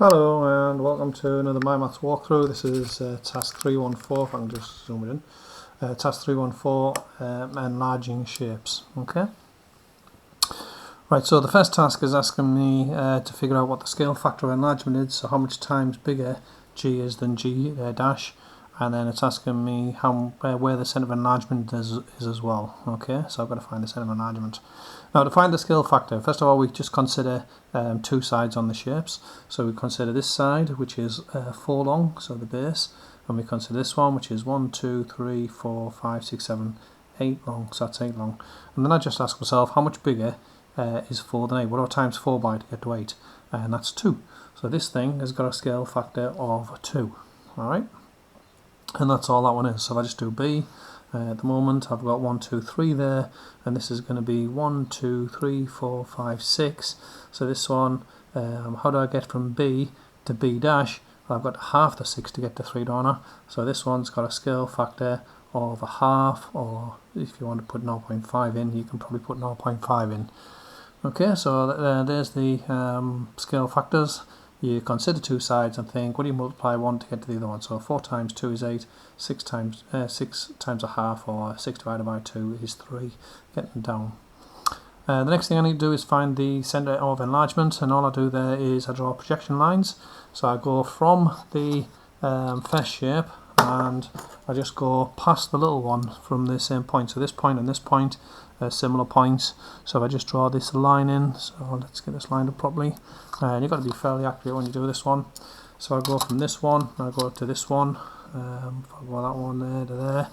Hello and welcome to another MyMaths walkthrough. This is task 314, if I can just zoom it in. Task 314, Enlarging Shapes. Okay. Right, so the first task is asking me to figure out what the scale factor of enlargement is, so how much times bigger G is than G dash, and then it's asking me where the centre of enlargement is as well. Okay, so I've got to find the centre of enlargement. Now to find the scale factor, first of all we just consider two sides on the shapes. So we consider this side, which is 4 long, so the base, and we consider this one, which is 1, 2, 3, 4, 5, 6, 7, 8 long, so that's 8 long. And then I just ask myself, how much bigger is 4 than 8? What do I times 4 by to get to 8? And that's 2. So this thing has got a scale factor of 2. Alright? And that's all that one is. So if I just do B, at the moment I've got 1, 2, 3 there, and this is going to be 1, 2, 3, 4, 5, 6. So this one, how do I get from B to B dash? Well, I've got half the 6 to get to 3, don't I? So this one's got a scale factor of a half, or if you want to put 0.5 in, you can probably put 0.5 in. Okay, so there's the scale factors. You consider two sides and think, what do you multiply one to get to the other one? So 4 times 2 is 8, 6 times a half, or 6 divided by 2 is 3, getting down. The next thing I need to do is find the centre of enlargement, and all I do there is I draw projection lines. So I go from the first shape and I just go past the little one from the same point. So this point and this point are similar points. So if I just draw this line in, so let's get this lined up properly. And you've got to be fairly accurate when you do this one. So I go from this one, I go to this one, if I go that one there to there,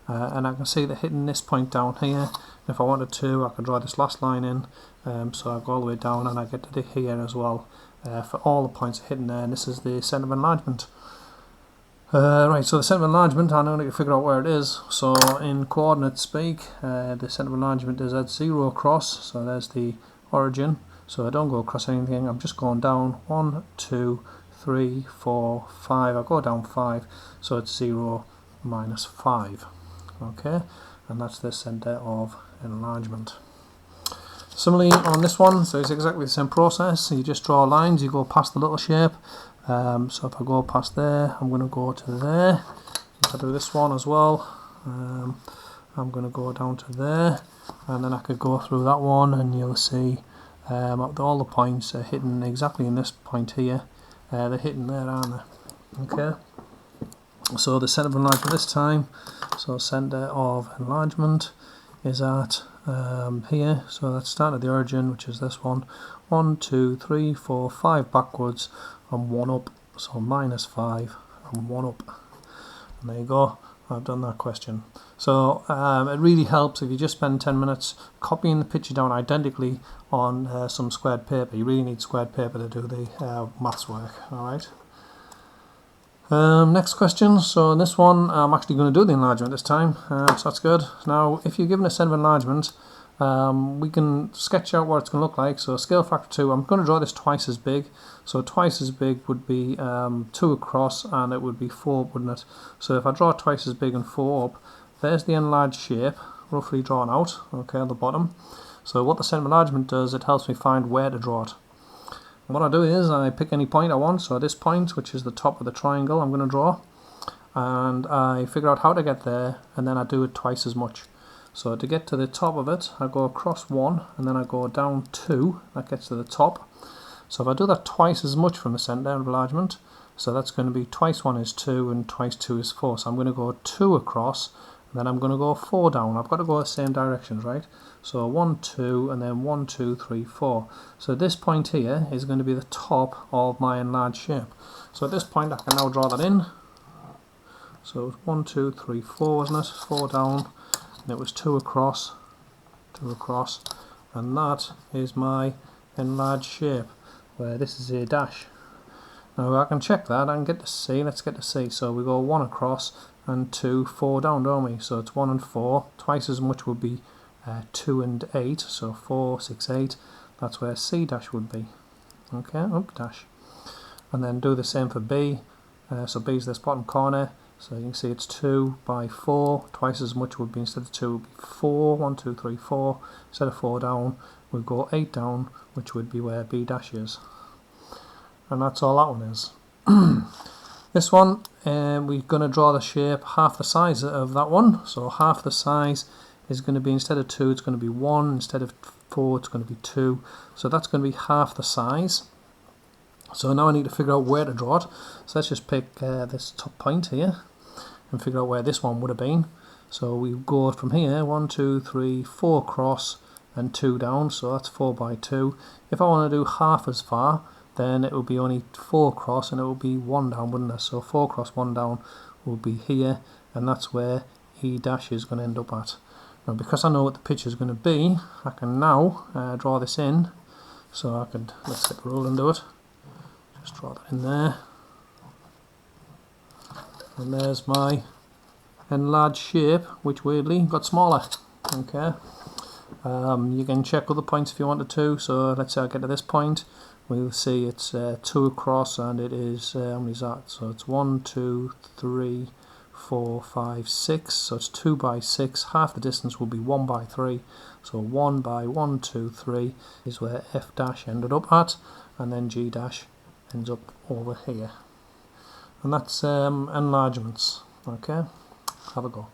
and I can see that hitting this point down here. If I wanted to, I could draw this last line in, so I go all the way down and I get to here as well, for all the points hitting there, and this is the centre of enlargement. Right, so the centre of enlargement, I need to figure out where it is. So in coordinate speak, the centre of enlargement is at 0 across, so there's the origin. So I don't go across anything, I'm just going down 1, 2, 3, 4, 5, I go down 5, so it's 0 minus 5. Okay, and that's the centre of enlargement. Similarly on this one, so it's exactly the same process. So you just draw lines, you go past the little shape. So if I go past there, I'm going to go to there. If I do this one as well, I'm going to go down to there, and then I could go through that one, and you'll see all the points are hitting exactly in this point here. They're hitting there, aren't they? Okay. So the centre of enlargement this time, so centre of enlargement is at here. So let's start at the origin, which is this one. 1, 2, 3, 4, 5 backwards and 1 up. So minus 5 and 1 up. And there you go. I've done that question. So it really helps if you just spend 10 minutes copying the picture down identically on some squared paper. You really need squared paper to do the maths work. Alright. Next question. So in this one I'm actually going to do the enlargement this time, so that's good. Now if you're given a centre of enlargement, we can sketch out what it's going to look like. So scale factor 2, I'm going to draw this twice as big. So twice as big would be 2 across, and it would be 4 up, wouldn't it? So if I draw twice as big and 4 up, there's the enlarged shape roughly drawn out, okay, on the bottom. So what the centre of enlargement does, it helps me find where to draw it. And what I do is I pick any point I want. So this point, which is the top of the triangle, I'm going to draw, and I figure out how to get there, and then I do it twice as much. So to get to the top of it, I go across 1, and then I go down 2, that gets to the top. So if I do that twice as much from the centre of enlargement, so that's going to be twice 1 is 2, and twice 2 is 4. So I'm going to go 2 across, and then I'm going to go 4 down. I've got to go the same directions, right? So 1, 2, and then 1, 2, 3, 4. So this point here is going to be the top of my enlarged shape. So at this point I can now draw that in. So 1, 2, 3, 4, wasn't it? 4 down. And it was 2 across, and that is my enlarged shape, where this is a dash. Now I can check that, I can get to C, let's get to C. So we go 1 across and 2, 4 down, don't we? So it's 1 and 4, twice as much would be 2 and 8, so 4, 6, 8, that's where C dash would be. Okay, up dash. And then do the same for B, so B is this bottom corner. So you can see it's 2 by 4, twice as much would be, instead of 2 would be 4, 1, 2, 3, 4, instead of 4 down, we'll go 8 down, which would be where B dash is. and that's all that one is. This one, we're going to draw the shape half the size of that one. So half the size is going to be, instead of 2, it's going to be 1. Instead of 4, it's going to be 2. So that's going to be half the size. So now I need to figure out where to draw it. So let's just pick this top point here and figure out where this one would have been. So we go from here, 1, 2, 3, 4 across and 2 down. So that's 4 by 2. If I want to do half as far, then it will be only 4 across and it will be 1 down, wouldn't it? So 4 across, 1 down will be here, and that's where E dash is going to end up at. Now because I know what the picture is going to be, I can now draw this in. So I could, let's hit roll and do it. Just draw that in there. And there's my enlarged shape, which weirdly got smaller. Okay. You can check other points if you wanted to. So let's say I get to this point. We'll see it's 2 across, and it is, how many is that? So it's 1, 2, 3, 4, 5, 6. So it's 2 by 6. Half the distance will be 1 by 3. So 1 by 1, 2, 3 is where F dash ended up at, and then G dash ends up over here. And that's enlargements. Okay, have a go.